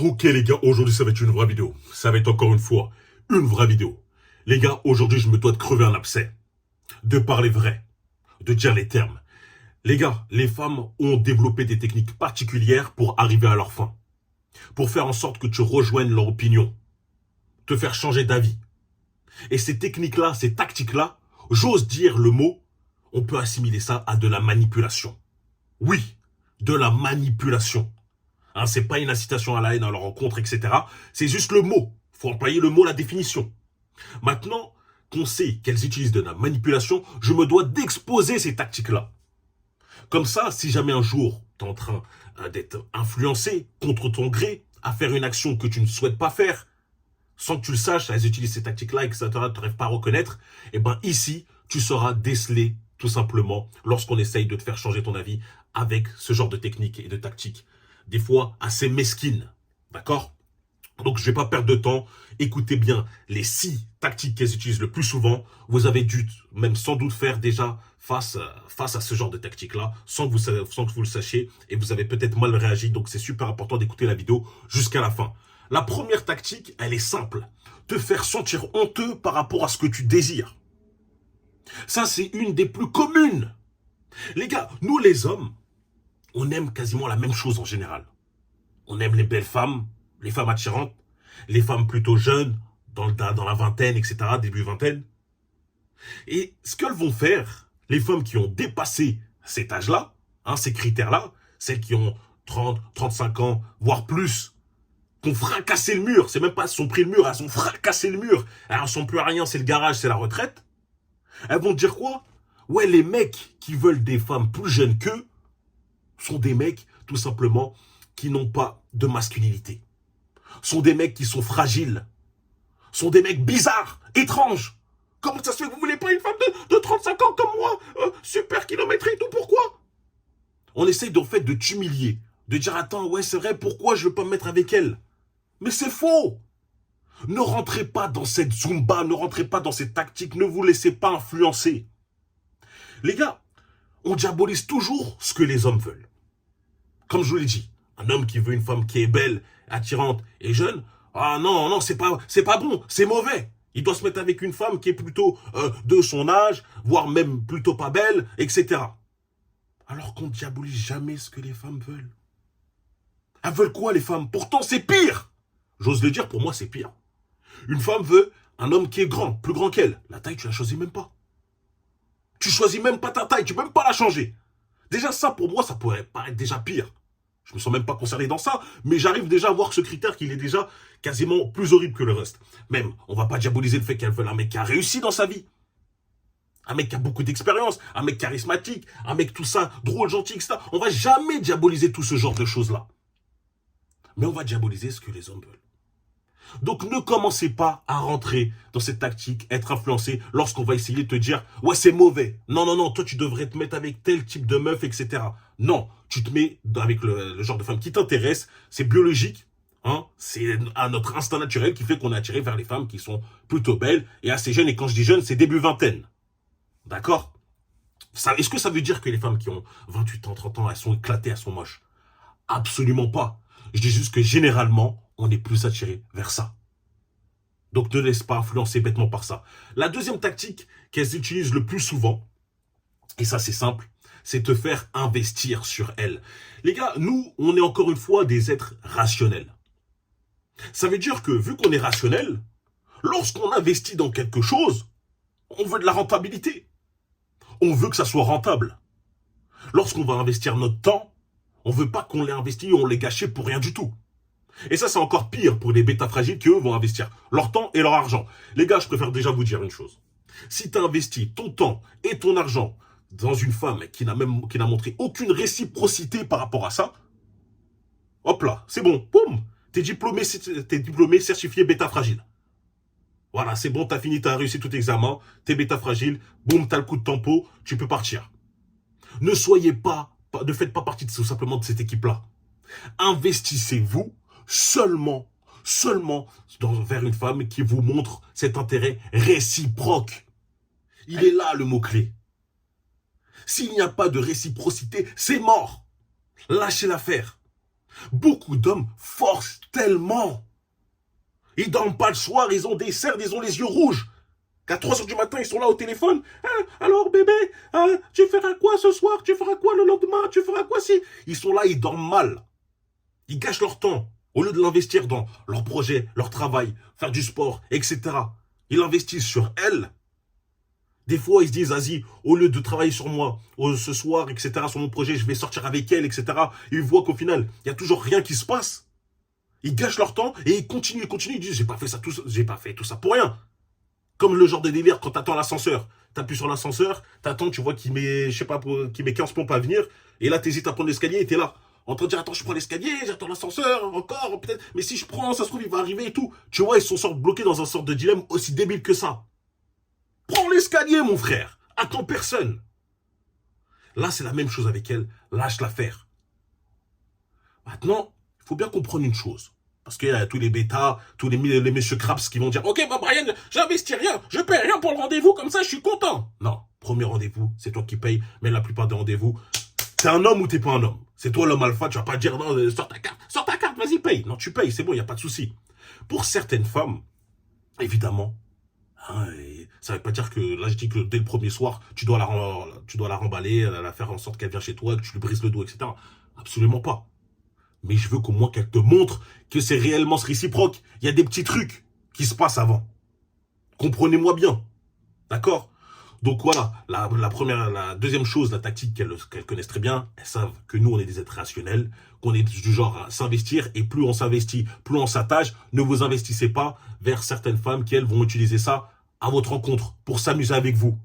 Ok les gars, aujourd'hui ça va être une vraie vidéo. Ça va être encore une fois une vraie vidéo. Les gars, aujourd'hui je me dois de crever un abcès. De parler vrai. De dire les termes. Les gars, les femmes ont développé des techniques particulières pour arriver à leur fin. Pour faire en sorte que tu rejoignes leur opinion. Te faire changer d'avis. Et ces techniques-là, ces tactiques-là, j'ose dire le mot, on peut assimiler ça à de la manipulation. Oui, de la manipulation. Hein, c'est pas une incitation à la haine, à la rencontre, etc. C'est juste le mot. Faut employer le mot, la définition. Maintenant qu'on sait qu'elles utilisent de la manipulation, je me dois d'exposer ces tactiques-là. Comme ça, si jamais un jour, tu es en train d'être influencé contre ton gré à faire une action que tu ne souhaites pas faire, sans que tu le saches, elles utilisent ces tactiques-là et que ça tu n'arrives pas à reconnaître, et ben ici, tu seras décelé tout simplement lorsqu'on essaye de te faire changer ton avis avec ce genre de techniques et de tactiques. Des fois assez mesquines, d'accord? Donc je vais pas perdre de temps, écoutez bien les 6 tactiques qu'elles utilisent le plus souvent. Vous avez dû même sans doute faire déjà face à ce genre de tactique-là, sans que vous le sachiez, et vous avez peut-être mal réagi, donc c'est super important d'écouter la vidéo jusqu'à la fin. La première tactique, elle est simple, te faire sentir honteux par rapport à ce que tu désires. Ça, c'est une des plus communes. Les gars, nous les hommes, on aime quasiment la même chose en général. On aime les belles femmes, les femmes attirantes, les femmes plutôt jeunes, dans la vingtaine, etc., début vingtaine. Et ce qu'elles vont faire, les femmes qui ont dépassé cet âge-là, hein, ces critères-là, celles qui ont 30, 35 ans, voire plus, qui ont fracassé le mur, c'est même pas elles sont pris le mur, elles ont fracassé le mur, elles ne sont plus à rien, c'est le garage, c'est la retraite. Elles vont dire quoi? Ouais, les mecs qui veulent des femmes plus jeunes qu'eux sont des mecs, tout simplement, qui n'ont pas de masculinité. Sont des mecs qui sont fragiles. Sont des mecs bizarres, étranges. Comment ça se fait que vous voulez pas une femme de 35 ans comme moi, super kilométrique, tout pourquoi? On essaye en fait de t'humilier, de dire attends, ouais c'est vrai, pourquoi je veux pas me mettre avec elle? Mais c'est faux. Ne rentrez pas dans cette zumba, ne rentrez pas dans cette tactique, ne vous laissez pas influencer. Les gars, on diabolise toujours ce que les hommes veulent. Comme je vous l'ai dit, un homme qui veut une femme qui est belle, attirante et jeune, ah non, non, c'est pas bon, c'est mauvais. Il doit se mettre avec une femme qui est plutôt de son âge, voire même plutôt pas belle, etc. Alors qu'on ne diabolise jamais ce que les femmes veulent. Elles veulent quoi les femmes? Pourtant c'est pire. J'ose le dire, pour moi c'est pire. Une femme veut un homme qui est grand, plus grand qu'elle. La taille, tu la choisis même pas. Tu choisis même pas ta taille, tu peux même pas la changer. Déjà ça, pour moi, ça pourrait paraître déjà pire. Je me sens même pas concerné dans ça, mais j'arrive déjà à voir que ce critère qu'il est déjà quasiment plus horrible que le reste. Même, on va pas diaboliser le fait qu'elle veut un mec qui a réussi dans sa vie. Un mec qui a beaucoup d'expérience, un mec charismatique, un mec tout ça, drôle, gentil, etc. On va jamais diaboliser tout ce genre de choses-là. Mais on va diaboliser ce que les hommes veulent. Donc ne commencez pas à rentrer dans cette tactique, être influencé lorsqu'on va essayer de te dire « Ouais, c'est mauvais. Non, non, non, toi tu devrais te mettre avec tel type de meuf, etc. » Non, tu te mets avec le genre de femme qui t'intéresse, c'est biologique, hein, c'est à notre instinct naturel qui fait qu'on est attiré vers les femmes qui sont plutôt belles et assez jeunes. Et quand je dis jeunes, c'est début vingtaine. D'accord? Est-ce que ça veut dire que les femmes qui ont 28 ans, 30 ans, elles sont éclatées, elles sont moches? Absolument pas. Je dis juste que généralement, on est plus attiré vers ça. Donc ne laisse pas influencer bêtement par ça. La deuxième tactique qu'elles utilisent le plus souvent, et ça c'est simple, c'est te faire investir sur elles. Les gars, nous, on est encore une fois des êtres rationnels. Ça veut dire que vu qu'on est rationnel, lorsqu'on investit dans quelque chose, on veut de la rentabilité. On veut que ça soit rentable. Lorsqu'on va investir notre temps, on veut pas qu'on l'ait investi et on l'ait gâché pour rien du tout. Et ça, c'est encore pire pour les bêtas fragiles qui, eux, vont investir leur temps et leur argent. Les gars, je préfère déjà vous dire une chose. Si tu as investi ton temps et ton argent dans une femme qui n'a montré aucune réciprocité par rapport à ça, hop là, c'est bon, boum, t'es diplômé certifié bêta fragile. Voilà, c'est bon, t'as fini, t'as réussi tout examen, t'es bêta fragile, boum, t'as le coup de tempo, tu peux partir. Ne faites pas partie tout simplement de cette équipe-là. Investissez-vous seulement vers une femme qui vous montre cet intérêt réciproque. Il est là le mot-clé. S'il n'y a pas de réciprocité, c'est mort. Lâchez l'affaire. Beaucoup d'hommes forcent tellement. Ils dorment pas le soir, ils ont des cernes, ils ont les yeux rouges. Qu'à 3 heures du matin, ils sont là au téléphone. Hein, alors bébé, hein, tu feras quoi ce soir? Tu feras quoi le lendemain? Tu feras quoi si... Ils sont là, ils dorment mal. Ils gâchent leur temps. Au lieu de l'investir dans leur projet, leur travail, faire du sport, etc. Ils investissent sur elles. Des fois, ils se disent, vas-y, au lieu de travailler sur moi, ce soir, etc., sur mon projet, je vais sortir avec elle, etc. Et ils voient qu'au final, il n'y a toujours rien qui se passe. Ils gâchent leur temps et ils continuent, ils disent, j'ai pas fait tout ça pour rien. Comme le genre de délire quand t'attends l'ascenseur. T'appuies sur l'ascenseur, t'attends, tu vois qu'il met, je sais pas, qu'il met 15 pompes à venir, et là t'hésites à prendre l'escalier et t'es là. En train de dire, attends, je prends l'escalier, j'attends l'ascenseur, encore, peut-être, mais si je prends, ça se trouve, il va arriver et tout. Tu vois, ils sont bloqués dans un sorte de dilemme aussi débile que ça. Prends l'escalier, mon frère. Attends personne. Là, c'est la même chose avec elle. Lâche l'affaire. Maintenant, il faut bien comprendre une chose. Parce qu'il y a tous les bêtas, tous les messieurs Krabs qui vont dire « Ok, bah Brian, j'investis rien, je paye rien pour le rendez-vous, comme ça je suis content !» Non, premier rendez-vous, c'est toi qui payes, mais la plupart des rendez-vous, t'es un homme ou t'es pas un homme. C'est toi l'homme alpha, tu vas pas dire « Non, sors ta carte, vas-y, paye !» Non, tu payes, c'est bon, il n'y a pas de souci. Pour certaines femmes, évidemment, hein, ça veut pas dire que, là je dis que dès le premier soir, tu dois la remballer, la faire en sorte qu'elle vienne chez toi, que tu lui brises le dos, etc. Absolument pas. Mais je veux qu'au moins qu'elle te montre que c'est réellement réciproque. Il y a des petits trucs qui se passent avant. Comprenez-moi bien. D'accord? Donc voilà, la deuxième chose, la tactique qu'elles connaissent très bien, elles savent que nous, on est des êtres rationnels, qu'on est du genre à s'investir, et plus on s'investit, plus on s'attache. Ne vous investissez pas vers certaines femmes qui, elles, vont utiliser ça à votre rencontre pour s'amuser avec vous.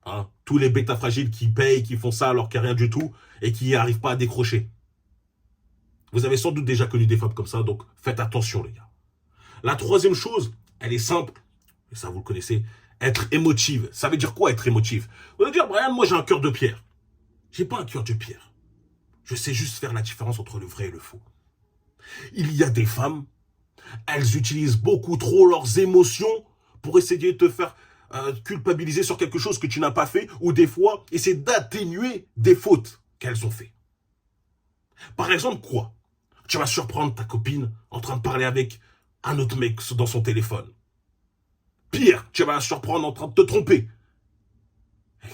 Hein? Tous les bêtas fragiles qui payent, qui font ça alors qu'il n'y a rien du tout, et qui n'arrivent pas à décrocher. Vous avez sans doute déjà connu des femmes comme ça, donc faites attention, les gars. La troisième chose, elle est simple, et ça vous le connaissez, être émotive. Ça veut dire quoi être émotive? Vous allez dire, Brian, moi j'ai un cœur de pierre. J'ai pas un cœur de pierre. Je sais juste faire la différence entre le vrai et le faux. Il y a des femmes, elles utilisent beaucoup trop leurs émotions pour essayer de te faire culpabiliser sur quelque chose que tu n'as pas fait, ou des fois, essayer d'atténuer des fautes qu'elles ont fait. Par exemple, quoi? Tu vas surprendre ta copine en train de parler avec un autre mec dans son téléphone. Pire, tu vas la surprendre en train de te tromper.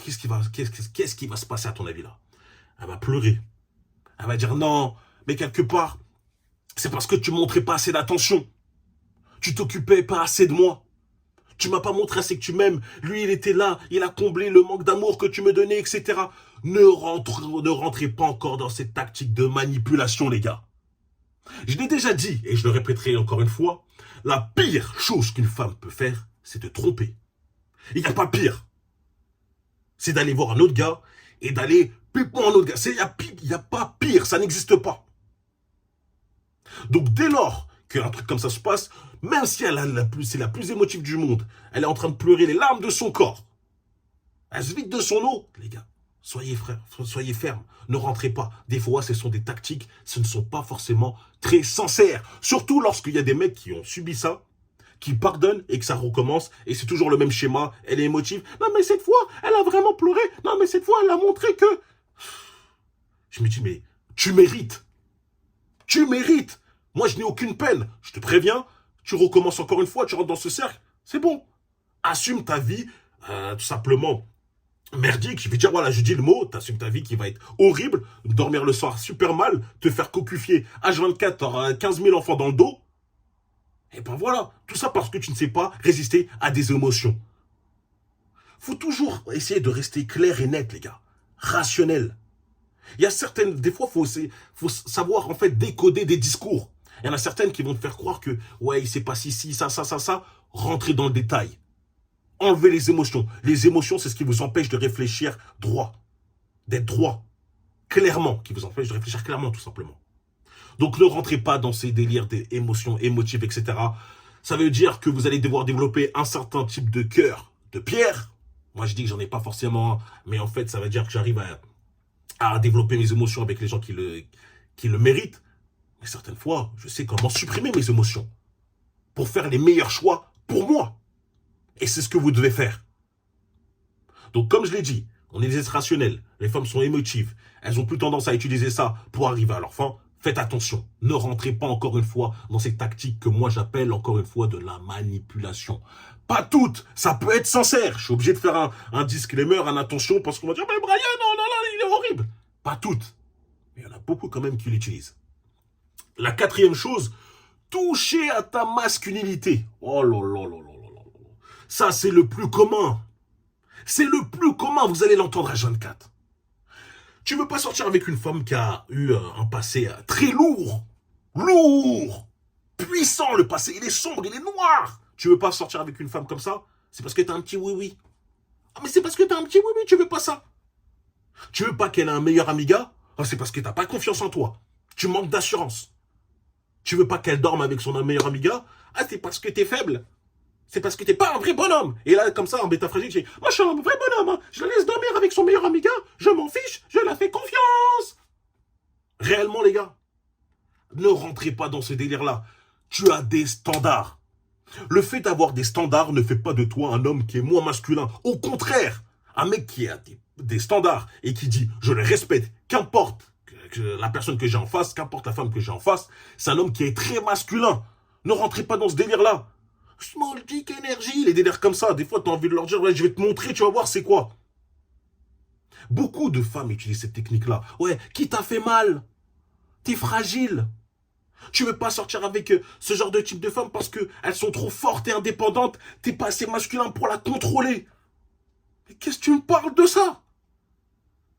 Qu'est-ce qui va se passer à ton avis là? Elle va pleurer. Elle va dire non, mais quelque part, c'est parce que tu ne montrais pas assez d'attention. Tu t'occupais pas assez de moi. Tu m'as pas montré assez que tu m'aimes. Lui, il était là, il a comblé le manque d'amour que tu me donnais, etc. Ne rentrez pas encore dans cette tactique de manipulation, les gars. Je l'ai déjà dit, et je le répéterai encore une fois, la pire chose qu'une femme peut faire, c'est de tromper. Il n'y a pas pire. C'est d'aller voir un autre gars et d'aller piper un autre gars. Il n'y a pas pire, ça n'existe pas. Donc dès lors qu'un truc comme ça se passe, même si c'est la plus émotive du monde, elle est en train de pleurer les larmes de son corps, elle se vide de son eau, les gars. Soyez fermes, ne rentrez pas. Des fois, ce sont des tactiques, ce ne sont pas forcément très sincères. Surtout lorsqu'il y a des mecs qui ont subi ça, qui pardonnent et que ça recommence, et c'est toujours le même schéma, elle est émotive. Non mais cette fois, elle a vraiment pleuré. Non mais cette fois, elle a montré que... Je me dis, mais tu mérites. Tu mérites. Moi, je n'ai aucune peine. Je te préviens, tu recommences encore une fois, tu rentres dans ce cercle, c'est bon. Assume ta vie, tout simplement... merdique, je vais dire, voilà, je dis le mot, t'assumes ta vie qui va être horrible, dormir le soir super mal, te faire cocufier H24, t'auras 15 000 enfants dans le dos. Et ben voilà, tout ça parce que tu ne sais pas résister à des émotions. Faut toujours essayer de rester clair et net, les gars. Rationnel. Il y a certaines, des fois, faut savoir en fait décoder des discours. Il y en a certaines qui vont te faire croire que, ouais, il s'est passé ici, ça, rentrer dans le détail. Enlevez les émotions. Les émotions, c'est ce qui vous empêche de réfléchir droit. D'être droit. Clairement. Qui vous empêche de réfléchir clairement, tout simplement. Donc, ne rentrez pas dans ces délires d'émotions émotives, etc. Ça veut dire que vous allez devoir développer un certain type de cœur de pierre. Moi, je dis que j'en ai pas forcément un. Mais en fait, ça veut dire que j'arrive à développer mes émotions avec les gens qui le méritent. Mais certaines fois, je sais comment supprimer mes émotions. Pour faire les meilleurs choix pour moi. Et c'est ce que vous devez faire. Donc, comme je l'ai dit, on est des êtres rationnels. Les femmes sont émotives. Elles ont plus tendance à utiliser ça pour arriver à leur fin. Faites attention, ne rentrez pas encore une fois dans ces tactiques que moi j'appelle encore une fois de la manipulation. Pas toutes, ça peut être sincère. Je suis obligé de faire un disclaimer, un attention, parce qu'on va dire, mais Brian, non, non, non, il est horrible. Pas toutes, mais il y en a beaucoup quand même qui l'utilisent. La quatrième chose, toucher à ta masculinité. Oh là là là là là là. Ça, c'est le plus commun. C'est le plus commun, vous allez l'entendre à 24. Tu veux pas sortir avec une femme qui a eu un passé très lourd, puissant le passé, il est sombre, il est noir. Tu veux pas sortir avec une femme comme ça? C'est parce que t'as un petit oui-oui. Ah mais c'est parce que t'as un petit oui-oui, tu veux pas ça. Tu veux pas qu'elle ait un meilleur amiga? Ah, c'est parce que t'as pas confiance en toi. Tu manques d'assurance. Tu veux pas qu'elle dorme avec son meilleur amiga? Ah c'est parce que t'es faible. C'est parce que t'es pas un vrai bonhomme. Et là, comme ça, en bêta fragile, tu dis, moi je suis un vrai bonhomme, hein. Je la laisse dormir avec son meilleur amiga, je m'en fiche, je la fais confiance. Réellement, les gars, ne rentrez pas dans ce délire-là. Tu as des standards. Le fait d'avoir des standards ne fait pas de toi un homme qui est moins masculin. Au contraire, un mec qui a des standards et qui dit, je les respecte, qu'importe la personne que j'ai en face, qu'importe la femme que j'ai en face, c'est un homme qui est très masculin. Ne rentrez pas dans ce délire-là. Small dick energy, les délires comme ça. Des fois, tu as envie de leur dire, ouais, je vais te montrer, tu vas voir c'est quoi. Beaucoup de femmes utilisent cette technique-là. Ouais, qui t'a fait mal? T'es fragile. Tu veux pas sortir avec ce genre de type de femmes parce qu'elles sont trop fortes et indépendantes. T'es pas assez masculin pour la contrôler. Mais qu'est-ce que tu me parles de ça?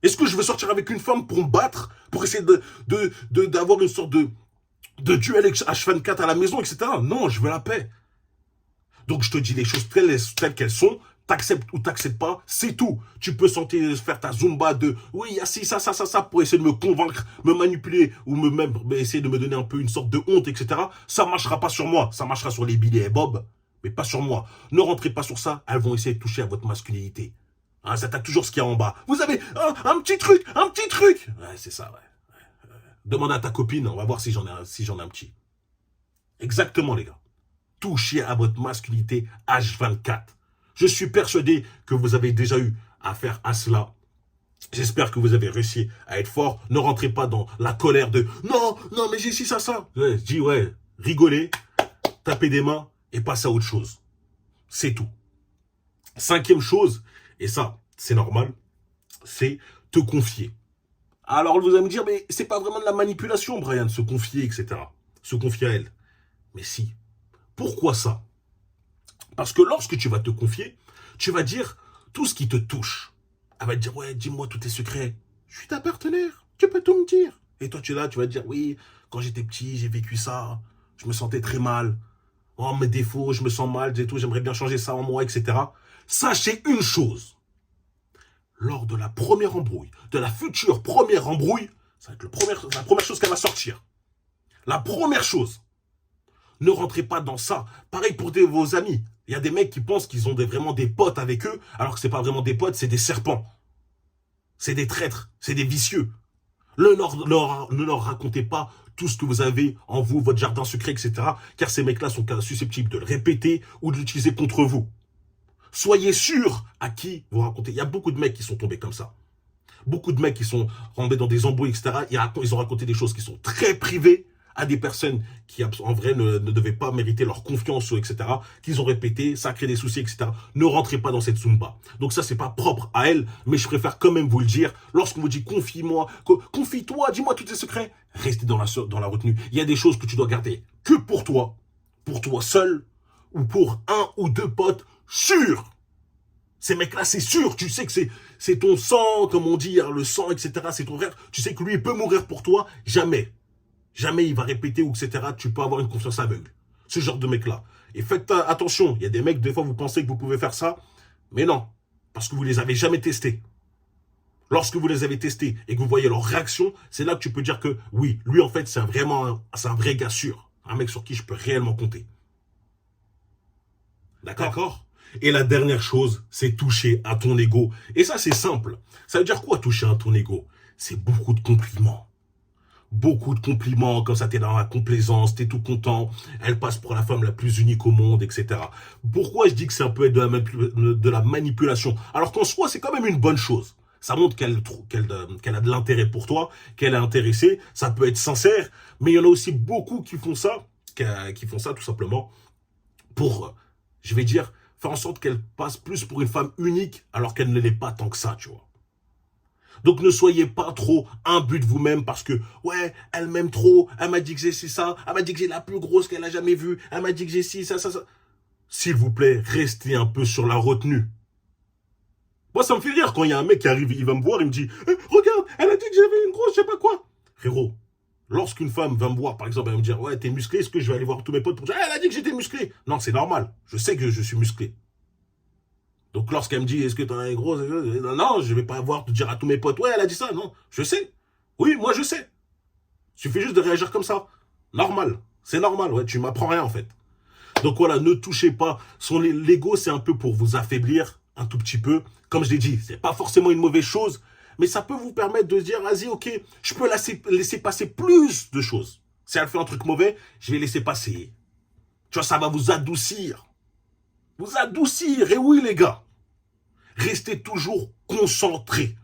Est-ce que je veux sortir avec une femme pour me battre? Pour essayer d'avoir une sorte de duel H24 à la maison, etc. Non, je veux la paix. Donc je te dis les choses telles qu'elles sont, t'acceptes ou t'acceptes pas, c'est tout. Tu peux faire ta zumba de oui, il y a ci, ça, pour essayer de me convaincre, me manipuler, ou même essayer de me donner un peu une sorte de honte, etc. Ça marchera pas sur moi, ça marchera sur les billets et Bob, mais pas sur moi. Ne rentrez pas sur ça, elles vont essayer de toucher à votre masculinité. Hein, ça t'attaque toujours ce qu'il y a en bas. Vous avez un petit truc, un petit truc. Ouais, c'est ça, ouais. Demande à ta copine, on va voir si j'en ai un petit. Exactement, les gars. Toucher à votre masculinité H24. Je suis persuadé que vous avez déjà eu affaire à cela. J'espère que vous avez réussi à être fort. Ne rentrez pas dans la colère de « Non, non, mais j'ai ci, ça. » Ouais, je dis ouais, rigolez, tapez des mains et passez à autre chose. C'est tout. Cinquième chose, et ça, c'est normal, c'est te confier. Alors vous allez me dire, mais c'est pas vraiment de la manipulation, Brian, se confier, etc. Se confier à elle. Mais si. Pourquoi ça? Parce que lorsque tu vas te confier, tu vas dire tout ce qui te touche. Elle va te dire, ouais, dis-moi tous tes secrets. Je suis ta partenaire, tu peux tout me dire. Et toi, tu es là, tu vas te dire, oui, quand j'étais petit, j'ai vécu ça, je me sentais très mal. Oh, mes défauts, je me sens mal, et tout, j'aimerais bien changer ça en moi, etc. Sachez une chose. Lors de la première embrouille, de la future première embrouille, ça va être la première chose qu'elle va sortir. La première chose. Ne rentrez pas dans ça. Pareil pour vos amis. Il y a des mecs qui pensent qu'ils ont vraiment des potes avec eux, alors que ce n'est pas vraiment des potes, c'est des serpents. C'est des traîtres, c'est des vicieux. Ne leur racontez pas tout ce que vous avez en vous, votre jardin secret, etc. Car ces mecs-là sont susceptibles de le répéter ou de l'utiliser contre vous. Soyez sûr à qui vous racontez. Il y a beaucoup de mecs qui sont tombés comme ça. Beaucoup de mecs qui sont tombés dans des embrouilles, etc. Ils ont raconté des choses qui sont très privées à des personnes qui, en vrai, ne devaient pas mériter leur confiance, etc., qu'ils ont répété, ça crée des soucis, etc. Ne rentrez pas dans cette zumba. Donc ça, c'est pas propre à elle, mais je préfère quand même vous le dire. Lorsqu'on vous dit confie-moi, confie-toi, dis-moi tous tes secrets, restez dans la retenue. Il y a des choses que tu dois garder que pour toi seul, ou pour un ou deux potes sûrs. Ces mecs-là, c'est sûr, tu sais que c'est ton sang, comme on dit, le sang, etc., c'est ton frère. Tu sais que lui, il peut mourir pour toi, jamais. Jamais il va répéter, ou etc. Tu peux avoir une confiance aveugle. Ce genre de mec-là. Et faites attention. Il y a des mecs, des fois, vous pensez que vous pouvez faire ça. Mais non. Parce que vous les avez jamais testés. Lorsque vous les avez testés et que vous voyez leur réaction, c'est là que tu peux dire que, oui, lui, en fait, c'est un vrai gars sûr. Un mec sur qui je peux réellement compter. D'accord? Et la dernière chose, c'est toucher à ton ego. Et ça, c'est simple. Ça veut dire quoi, toucher à ton ego? C'est beaucoup de compliments. Beaucoup de compliments, comme ça t'es dans la complaisance, t'es tout content, elle passe pour la femme la plus unique au monde, etc. Pourquoi je dis que c'est un peu de la manipulation? Alors qu'en soi, c'est quand même une bonne chose. Ça montre qu'elle a de l'intérêt pour toi, qu'elle est intéressée. Ça peut être sincère, mais il y en a aussi beaucoup qui font ça, qui font ça tout simplement pour, je vais dire, faire en sorte qu'elle passe plus pour une femme unique alors qu'elle ne l'est pas tant que ça, tu vois. Donc ne soyez pas trop imbu de vous-même parce que, ouais, elle m'aime trop, elle m'a dit que j'ai ça, elle m'a dit que j'ai la plus grosse qu'elle a jamais vue, elle m'a dit que j'ai ci, ça. S'il vous plaît, restez un peu sur la retenue. Moi, ça me fait rire quand il y a un mec qui arrive, il va me voir, il me dit regarde, elle a dit que j'avais une grosse, je sais pas quoi. Frérot, lorsqu'une femme va me voir, par exemple, elle va me dire ouais, t'es musclé, est-ce que je vais aller voir tous mes potes pour dire elle a dit que j'étais musclé. Non, c'est normal. Je sais que je suis musclé. Donc lorsqu'elle me dit est-ce que t'as une grosse, non, je vais pas avoir te dire à tous mes potes ouais, elle a dit ça. Non, je sais. Oui, moi je sais. Il suffit juste de réagir comme ça. Normal. C'est normal, ouais, tu m'apprends rien en fait. Donc voilà, ne touchez pas. L'ego, c'est un peu pour vous affaiblir un tout petit peu. Comme je l'ai dit, c'est pas forcément une mauvaise chose, mais ça peut vous permettre de dire, vas-y, ok, je peux laisser passer plus de choses. Si elle fait un truc mauvais, je vais laisser passer. Tu vois, ça va vous adoucir. Vous adoucir. Et oui, les gars, restez toujours concentrés.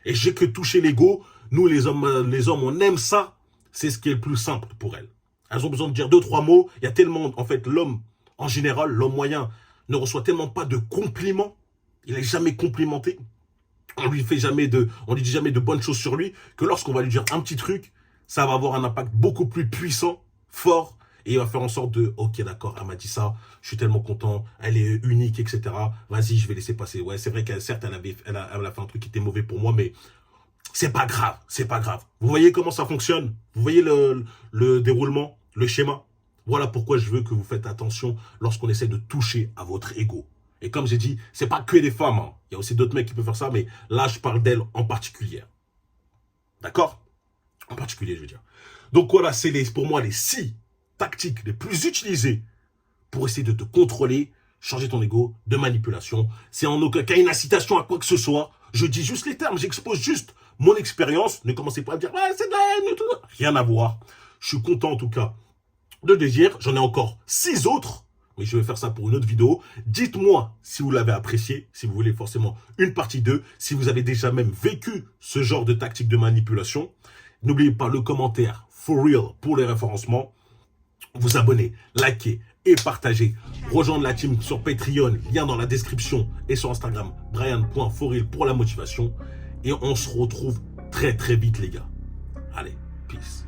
Et j'ai que touché l'ego. Nous, les hommes, on aime ça. C'est ce qui est le plus simple pour elles. Elles ont besoin de dire 2-3 mots. Il y a tellement, en fait, l'homme, en général, l'homme moyen, ne reçoit tellement pas de compliments. Il n'est jamais complimenté. On lui dit jamais de bonnes choses sur lui, que lorsqu'on va lui dire un petit truc, ça va avoir un impact beaucoup plus puissant, fort, et il va faire en sorte de, ok, d'accord, elle m'a dit ça, je suis tellement content, elle est unique, etc. Vas-y, je vais laisser passer. Ouais, c'est vrai qu'elle, certes, elle a fait un truc qui était mauvais pour moi, mais c'est pas grave, c'est pas grave. Vous voyez comment ça fonctionne? Vous voyez le déroulement, le schéma? Voilà pourquoi je veux que vous faites attention lorsqu'on essaie de toucher à votre ego. Et comme j'ai dit, c'est pas que des femmes. Hein. Il y a aussi d'autres mecs qui peuvent faire ça, mais là, je parle d'elles en particulier. D'accord? En particulier, je veux dire. Donc voilà, c'est pour moi les 6 tactiques les plus utilisées pour essayer de te contrôler, changer ton ego, de manipulation. C'est en aucun cas une incitation à quoi que ce soit. Je dis juste les termes, j'expose juste mon expérience. Ne commencez pas à me dire, ouais, c'est de la haine et tout. Rien à voir. Je suis content en tout cas de le dire. J'en ai encore 6 autres. Mais je vais faire ça pour une autre vidéo. Dites-moi si vous l'avez apprécié, si vous voulez forcément une partie 2, si vous avez déjà même vécu ce genre de tactique de manipulation. N'oubliez pas le commentaire for real pour les référencements. Vous abonner, liker et partager. Rejoindre la team sur Patreon, lien dans la description, et sur Instagram, brian.forreal pour la motivation. Et on se retrouve très très vite les gars. Allez, peace.